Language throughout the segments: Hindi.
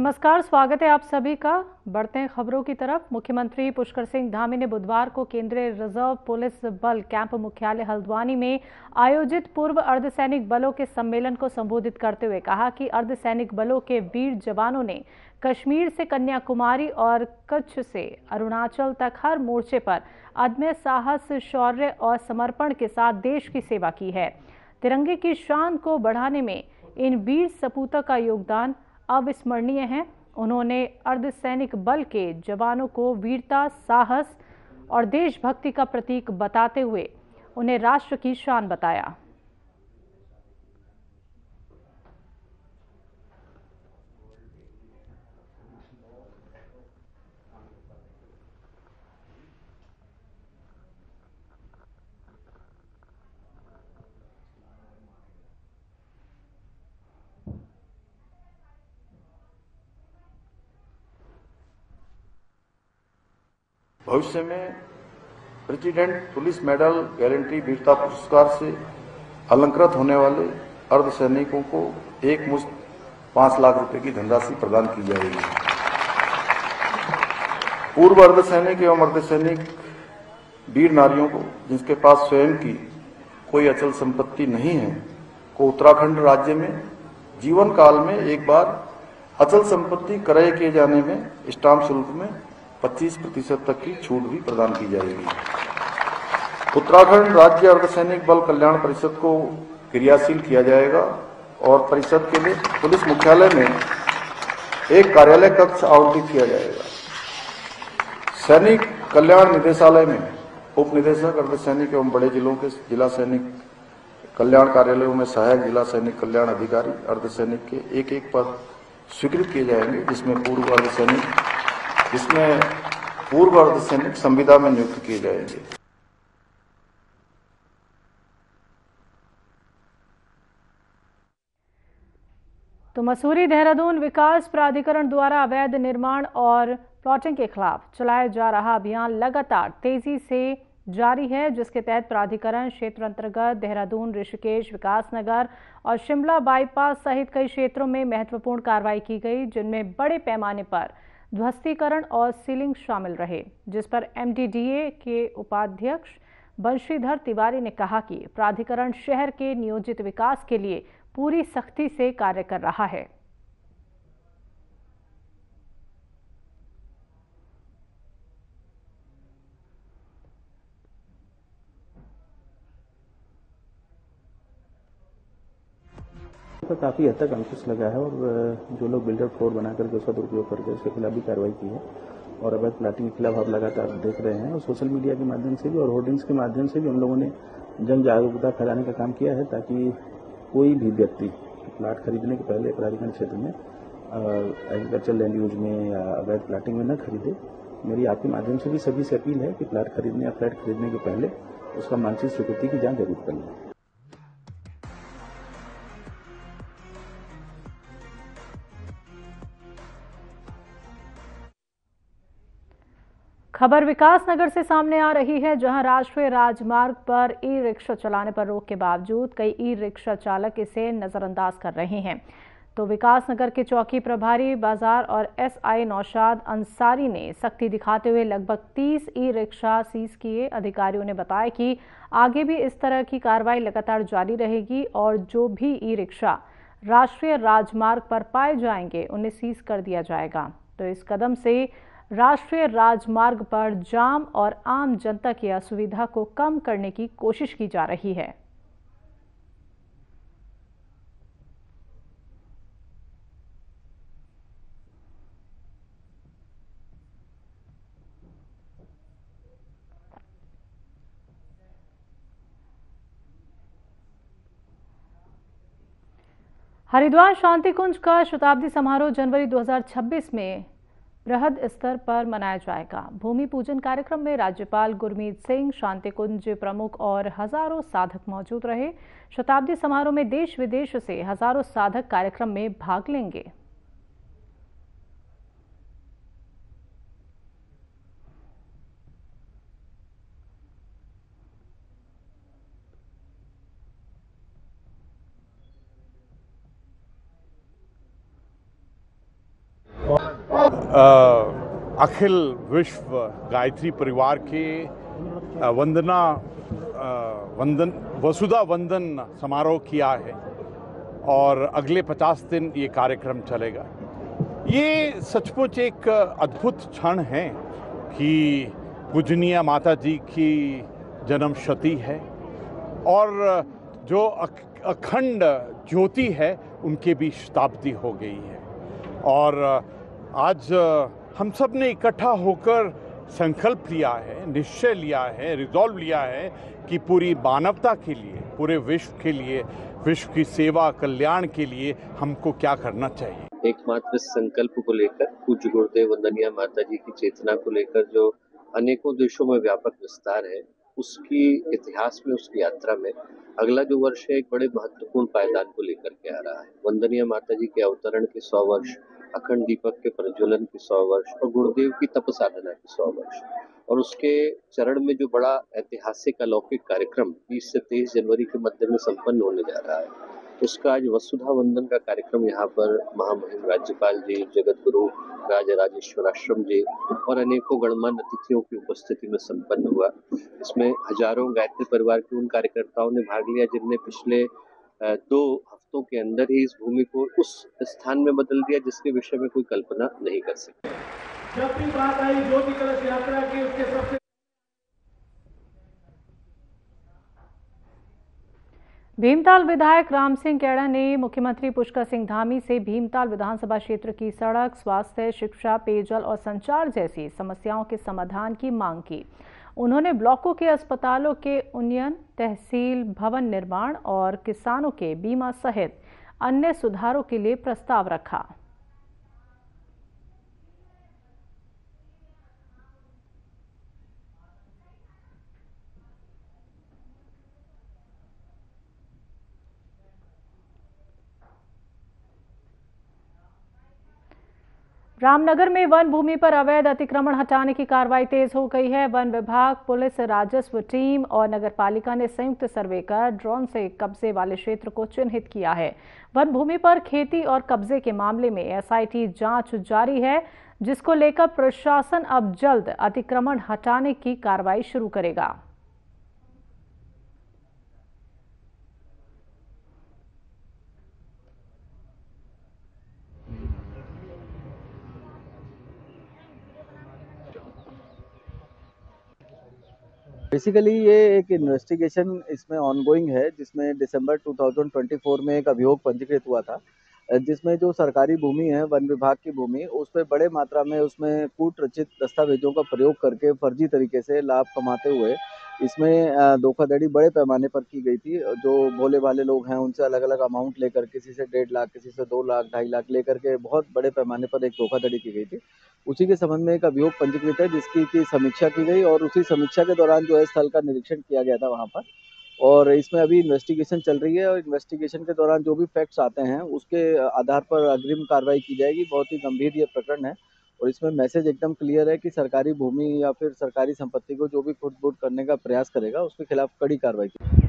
नमस्कार, स्वागत है आप सभी का। बढ़ते हैं खबरों की तरफ। मुख्यमंत्री पुष्कर सिंह धामी ने बुधवार को केंद्रीय रिजर्व पुलिस बल कैंप मुख्यालय हल्द्वानी में आयोजित पूर्व अर्धसैनिक बलों के सम्मेलन को संबोधित करते हुए कहा कि अर्धसैनिक बलों के वीर जवानों ने कश्मीर से कन्याकुमारी और कच्छ से अरुणाचल तक हर मोर्चे पर अदम्य साहस, शौर्य और समर्पण के साथ देश की सेवा की है। तिरंगे की शान को बढ़ाने में इन वीर सपूतों का योगदान अविस्मरणीय है। उन्होंने अर्धसैनिक बल के जवानों को वीरता, साहस और देशभक्ति का प्रतीक बताते हुए उन्हें राष्ट्र की शान बताया। भविष्य में प्रेसिडेंट पुलिस मेडल गारंटी वीरता पुरस्कार से अलंकृत होने वाले अर्धसैनिकों को एक मुश्त 5 लाख रुपए की धनराशि प्रदान की जाएगी। पूर्व अर्धसैनिक एवं अर्धसैनिक वीर नारियों को जिनके पास स्वयं की कोई अचल संपत्ति नहीं है को उत्तराखंड राज्य में जीवन काल में एक बार अचल संपत्ति क्रय किए जाने में स्टाम्प शुल्क में 25% तक की छूट भी प्रदान की जाएगी। उत्तराखंड राज्य अर्धसैनिक बल कल्याण परिषद को क्रियाशील किया जाएगा और परिषद के लिए पुलिस मुख्यालय में एक कार्यालय कक्ष आवंटित किया जाएगा। सैनिक कल्याण निदेशालय में उप निदेशक अर्धसैनिक एवं बड़े जिलों के जिला सैनिक कल्याण कार्यालयों में सहायक जिला सैनिक कल्याण अधिकारी अर्धसैनिक के एक पद स्वीकृत किए जाएंगे, जिसमें पूर्व अर्धसैनिक संविदा में नियुक्त किए जाएंगे। तो मसूरी देहरादून विकास प्राधिकरण द्वारा अवैध निर्माण और प्लॉटिंग के खिलाफ चलाया जा रहा अभियान लगातार तेजी से जारी है, जिसके तहत प्राधिकरण क्षेत्र अंतर्गत देहरादून, ऋषिकेश, विकासनगर और शिमला बाईपास सहित कई क्षेत्रों में महत्वपूर्ण कार्रवाई की गई, जिनमें बड़े पैमाने पर ध्वस्तीकरण और सीलिंग शामिल रहे, जिस पर एमडीडीए के उपाध्यक्ष बंशीधर तिवारी ने कहा कि प्राधिकरण शहर के नियोजित विकास के लिए पूरी सख्ती से कार्य कर रहा है। तो काफ़ी हद तक अंकुश लगा है और जो लोग बिल्डर फ्लोर बना करके उसका दुरुपयोग करके उसके खिलाफ भी कार्रवाई की है और अवैध प्लाटिंग के खिलाफ आप लगातार देख रहे हैं और सोशल मीडिया के माध्यम से भी और होर्डिंग्स के माध्यम से भी हम लोगों ने जन जागरूकता फैलाने का काम किया है, ताकि कोई भी व्यक्ति प्लाट खरीदने के पहले प्राधिकरण क्षेत्र में एग्रीकल्चर लैंड यूज में या अवैध प्लाटिंग में न खरीदे। मेरी आपके माध्यम से भी सभी से अपील है कि प्लाट खरीदने या फ्लैट खरीदने के पहले उसका मानसिक स्वीकृति की जांच जरूर कर लें। खबर विकासनगर से सामने आ रही है, जहां राष्ट्रीय राजमार्ग पर ई रिक्शा चलाने पर रोक के बावजूद कई ई रिक्शा चालक इसे नजरअंदाज कर रहे हैं। तो विकासनगर के चौकी प्रभारी बाजार और एसआई नौशाद अंसारी ने सख्ती दिखाते हुए लगभग 30 ई रिक्शा सीज किए। अधिकारियों ने बताया कि आगे भी इस तरह की कार्रवाई लगातार जारी रहेगी और जो भी ई रिक्शा राष्ट्रीय राजमार्ग पर पाए जाएंगे उन्हें सीज कर दिया जाएगा। तो इस कदम से राष्ट्रीय राजमार्ग पर जाम और आम जनता की असुविधा को कम करने की कोशिश की जा रही है। हरिद्वार शांति कुंज का शताब्दी समारोह जनवरी 2026 में बृहद स्तर पर मनाया जाएगा। भूमि पूजन कार्यक्रम में राज्यपाल गुरमीत सिंह, शांति कुंज प्रमुख और हजारों साधक मौजूद रहे। शताब्दी समारोह में देश विदेश से हजारों साधक कार्यक्रम में भाग लेंगे। अखिल विश्व गायत्री परिवार के वसुधा वंदन समारोह किया है और अगले 50 दिन ये कार्यक्रम चलेगा। ये सचमुच एक अद्भुत क्षण है कि पूजनीय माता जी की जन्मशती है और जो अखंड ज्योति है उनके भी शताब्दी हो गई है। और आज हम सब ने इकट्ठा होकर संकल्प लिया है, निश्चय लिया है, रिजॉल्व लिया है कि पूरी मानवता के लिए, पूरे विश्व के लिए, विश्व की सेवा कल्याण के लिए हमको क्या करना चाहिए। एकमात्र संकल्प को लेकर पूज्य गुरुदेव वंदनीय माता जी की चेतना को लेकर जो अनेकों देशों में व्यापक विस्तार है, उसकी इतिहास में, उसकी यात्रा में अगला जो वर्ष है एक बड़े महत्वपूर्ण पायदान को लेकर के आ रहा है। वंदनीय माता जी के अवतरण के 100 वर्ष, अखंड दीपक के प्रज्वलन के 100 वर्ष और गुरुदेव की तप साधना के 100 वर्ष, और उसके चरण में जो बड़ा ऐतिहासिक अलौकिक कार्यक्रम 20 से 23 जनवरी के मध्य में संपन्न होने जा रहा है, उसका आज वसुधा वंदन का कार्यक्रम यहाँ पर महामहिम राज्यपाल जी, जगत गुरु राजराजेश्वराश्रम जी और अनेकों गणमान्य अतिथियों की उपस्थिति में संपन्न हुआ। इसमें हजारों गायत्री परिवार के उन कार्यकर्ताओं ने भाग लिया जिनने पिछले 2 हफ्तों के अंदर ही इस भूमि को उस स्थान में बदल दिया जिसके विषय में कोई कल्पना नहीं कर सकते। जब भी बात आई ज्योति कलश यात्रा की, उसके सबसे भीमताल विधायक राम सिंह कैड़ा ने मुख्यमंत्री पुष्कर सिंह धामी से भीमताल विधानसभा क्षेत्र की सड़क, स्वास्थ्य, शिक्षा, पेयजल और संचार जैसी समस्याओं के समाधान की मांग की। उन्होंने ब्लॉकों के अस्पतालों के उन्नयन, तहसील भवन निर्माण और किसानों के बीमा सहित अन्य सुधारों के लिए प्रस्ताव रखा। रामनगर में वन भूमि पर अवैध अतिक्रमण हटाने की कार्रवाई तेज हो गई है। वन विभाग, पुलिस, राजस्व टीम और नगरपालिका ने संयुक्त सर्वे कर ड्रोन से कब्जे वाले क्षेत्र को चिन्हित किया है। वन भूमि पर खेती और कब्जे के मामले में एसआईटी जांच जारी है, जिसको लेकर प्रशासन अब जल्द अतिक्रमण हटाने की कार्रवाई शुरू करेगा। बेसिकली ये एक इन्वेस्टिगेशन इसमें ऑनगोइंग है, जिसमें दिसंबर 2024 में एक अभियोग पंजीकृत हुआ था, जिसमें जो सरकारी भूमि है, वन विभाग की भूमि, उस पर बड़े मात्रा में उसमें कूट रचित दस्तावेजों का प्रयोग करके फर्जी तरीके से लाभ कमाते हुए इसमें धोखाधड़ी बड़े पैमाने पर की गई थी। जो भोले भाले लोग हैं उनसे अलग अलग अमाउंट लेकर, किसी से 1.5 लाख, किसी से 2 लाख, 2.5 लाख लेकर के बहुत बड़े पैमाने पर एक धोखाधड़ी की गई थी। उसी के संबंध में एक अभियोग पंजीकृत है, जिसकी की समीक्षा की गई और उसी समीक्षा के दौरान जो है स्थल का निरीक्षण किया गया था वहाँ पर, और इसमें अभी इन्वेस्टिगेशन चल रही है और इन्वेस्टिगेशन के दौरान जो भी फैक्ट्स आते हैं उसके आधार पर अग्रिम कार्रवाई की जाएगी। बहुत ही गंभीर ये प्रकरण है और इसमें मैसेज एकदम क्लियर है कि सरकारी भूमि या फिर सरकारी संपत्ति को जो भी खुर्द-बुर्द करने का प्रयास करेगा उसके खिलाफ कड़ी कार्रवाई की।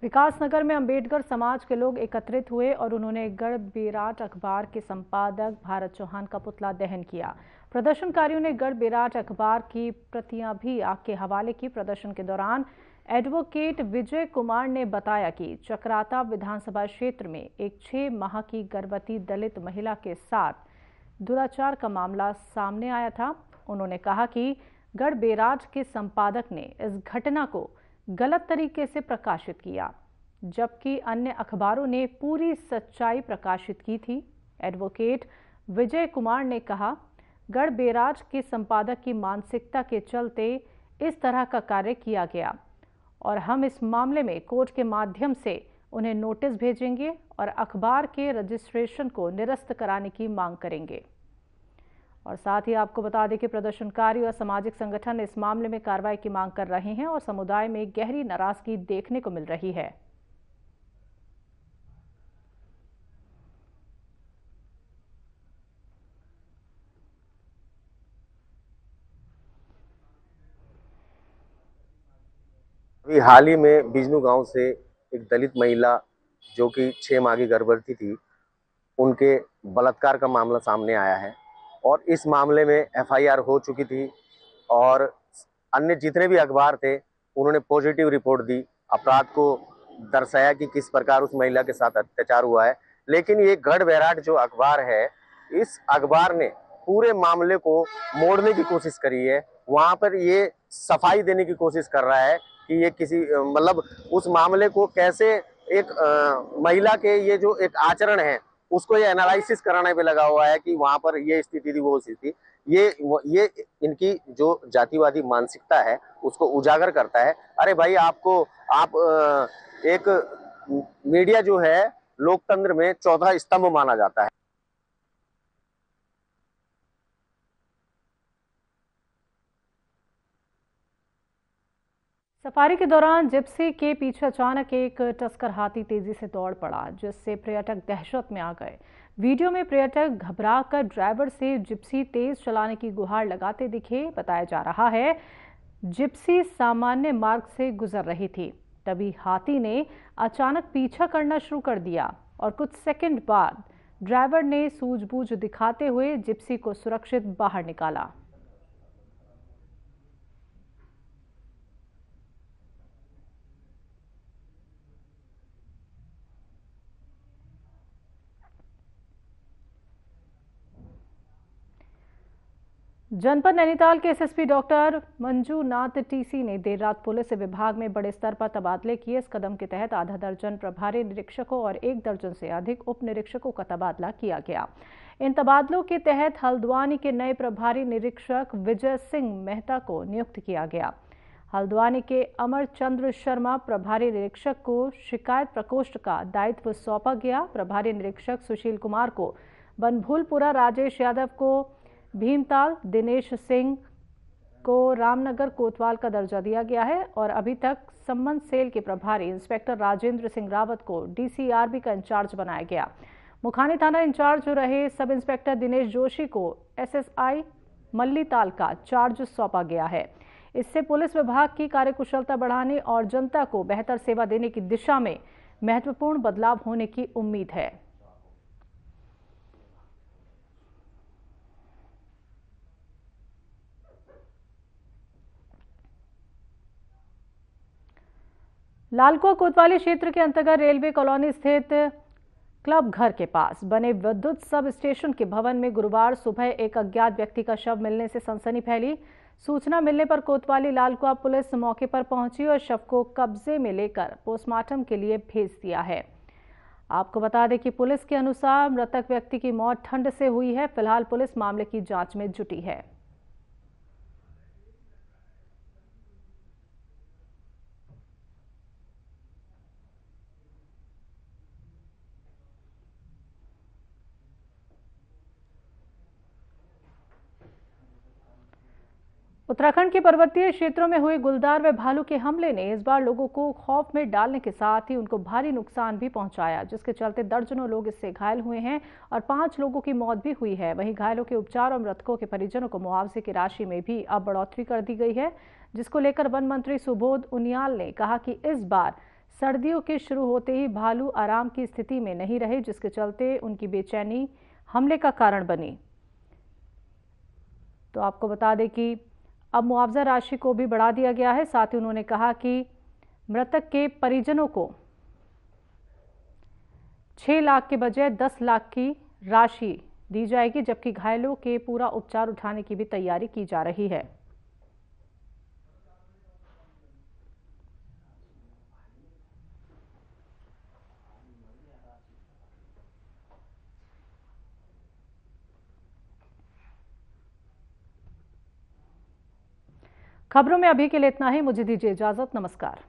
विकासनगर में अंबेडकर समाज के लोग एकत्रित हुए और उन्होंने गढ़ बेराट अखबार के संपादक भारत चौहान का पुतला दहन किया। प्रदर्शनकारियों ने गढ़ बेराट अखबार की प्रतियां भी आग के हवाले की। प्रदर्शन के दौरान एडवोकेट विजय कुमार ने बताया कि चक्राता विधानसभा क्षेत्र में एक 6 माह की गर्भवती दलित महिला के साथ दुराचार का मामला सामने आया था। उन्होंने कहा कि गढ़ बेराट के संपादक ने इस घटना को गलत तरीके से प्रकाशित किया, जबकि अन्य अखबारों ने पूरी सच्चाई प्रकाशित की थी। एडवोकेट विजय कुमार ने कहा, गढ़ बेराट के संपादक की मानसिकता के चलते इस तरह का कार्य किया गया और हम इस मामले में कोर्ट के माध्यम से उन्हें नोटिस भेजेंगे और अखबार के रजिस्ट्रेशन को निरस्त कराने की मांग करेंगे। और साथ ही आपको बता दें कि प्रदर्शनकारी और सामाजिक संगठन इस मामले में कार्रवाई की मांग कर रहे हैं और समुदाय में गहरी नाराजगी देखने को मिल रही है। अभी हाल ही में बिजनू गांव से एक दलित महिला जो कि 6 माह की गर्भवती थी, उनके बलात्कार का मामला सामने आया है और इस मामले में एफआईआर हो चुकी थी और अन्य जितने भी अखबार थे उन्होंने पॉजिटिव रिपोर्ट दी, अपराध को दर्शाया कि किस प्रकार उस महिला के साथ अत्याचार हुआ है। लेकिन ये गढ़ बैराट जो अखबार है, इस अखबार ने पूरे मामले को मोड़ने की कोशिश करी है। वहां पर ये सफाई देने की कोशिश कर रहा है कि ये किसी मतलब उस मामले को कैसे एक महिला के ये जो एक आचरण है उसको ये एनालिसिस कराने पे लगा हुआ है कि वहां पर ये स्थिति थी, वो स्थिति। ये इनकी जो जातिवादी मानसिकता है उसको उजागर करता है। अरे भाई, आप एक मीडिया जो है लोकतंत्र में चौथा स्तंभ माना जाता है। सफारी के दौरान जिप्सी के पीछे अचानक एक टस्कर हाथी तेजी से दौड़ पड़ा, जिससे पर्यटक दहशत में आ गए। वीडियो में पर्यटक घबराकर ड्राइवर से जिप्सी तेज चलाने की गुहार लगाते दिखे। बताया जा रहा है जिप्सी सामान्य मार्ग से गुजर रही थी, तभी हाथी ने अचानक पीछा करना शुरू कर दिया और कुछ सेकंड बाद ड्राइवर ने सूझबूझ दिखाते हुए जिप्सी को सुरक्षित बाहर निकाला। जनपद नैनीताल के एसएसपी डॉक्टर मंजूनाथ टीसी ने देर रात पुलिस विभाग में बड़े स्तर पर तबादले किए। इस कदम के तहत आधा दर्जन प्रभारी निरीक्षकों और 1 दर्जन से अधिक उप निरीक्षकों का तबादला किया गया। इन तबादलों के तहत हल्द्वानी के नए प्रभारी निरीक्षक विजय सिंह मेहता को नियुक्त किया गया। हल्द्वानी के अमर चंद्र शर्मा प्रभारी निरीक्षक को शिकायत प्रकोष्ठ का दायित्व सौंपा गया। प्रभारी निरीक्षक सुशील कुमार को बनभूलपुरा, राजेश यादव को भीमताल, दिनेश सिंह को रामनगर कोतवाल का दर्जा दिया गया है और अभी तक संबंध सेल के प्रभारी इंस्पेक्टर राजेंद्र सिंह रावत को डीसीआरबी का इंचार्ज बनाया गया। मुखानी थाना इंचार्ज हो रहे सब इंस्पेक्टर दिनेश जोशी को एसएसआई मल्लीताल का चार्ज सौंपा गया है। इससे पुलिस विभाग की कार्यकुशलता बढ़ाने और जनता को बेहतर सेवा देने की दिशा में महत्वपूर्ण बदलाव होने की उम्मीद है। लालकुआ कोतवाली क्षेत्र के अंतर्गत रेलवे कॉलोनी स्थित क्लब घर के पास बने विद्युत सब स्टेशन के भवन में गुरुवार सुबह एक अज्ञात व्यक्ति का शव मिलने से सनसनी फैली। सूचना मिलने पर कोतवाली लालकुआ पुलिस मौके पर पहुंची और शव को कब्जे में लेकर पोस्टमार्टम के लिए भेज दिया है। आपको बता दें कि पुलिस के अनुसार मृतक व्यक्ति की मौत ठंड से हुई है। फिलहाल पुलिस मामले की जांच में जुटी है। उत्तराखंड के पर्वतीय क्षेत्रों में हुए गुलदार व भालू के हमले ने इस बार लोगों को खौफ में डालने के साथ ही उनको भारी नुकसान भी पहुंचाया, जिसके चलते दर्जनों लोग इससे घायल हुए हैं और 5 लोगों की मौत भी हुई है। वहीं घायलों के उपचार और मृतकों के परिजनों को मुआवजे की राशि में भी अब बढ़ोतरी कर दी गई है, जिसको लेकर वन मंत्री सुबोध उनियाल ने कहा कि इस बार सर्दियों के शुरू होते ही भालू आराम की स्थिति में नहीं रहे, जिसके चलते उनकी बेचैनी हमले का कारण बनी। तो आपको बता दें कि अब मुआवजा राशि को भी बढ़ा दिया गया है। साथ ही उन्होंने कहा कि मृतक के परिजनों को 6 लाख के बजाय 10 लाख की राशि दी जाएगी, जबकि घायलों के पूरा उपचार उठाने की भी तैयारी की जा रही है। खबरों में अभी के लिए इतना ही। मुझे दीजिए इजाजत। नमस्कार।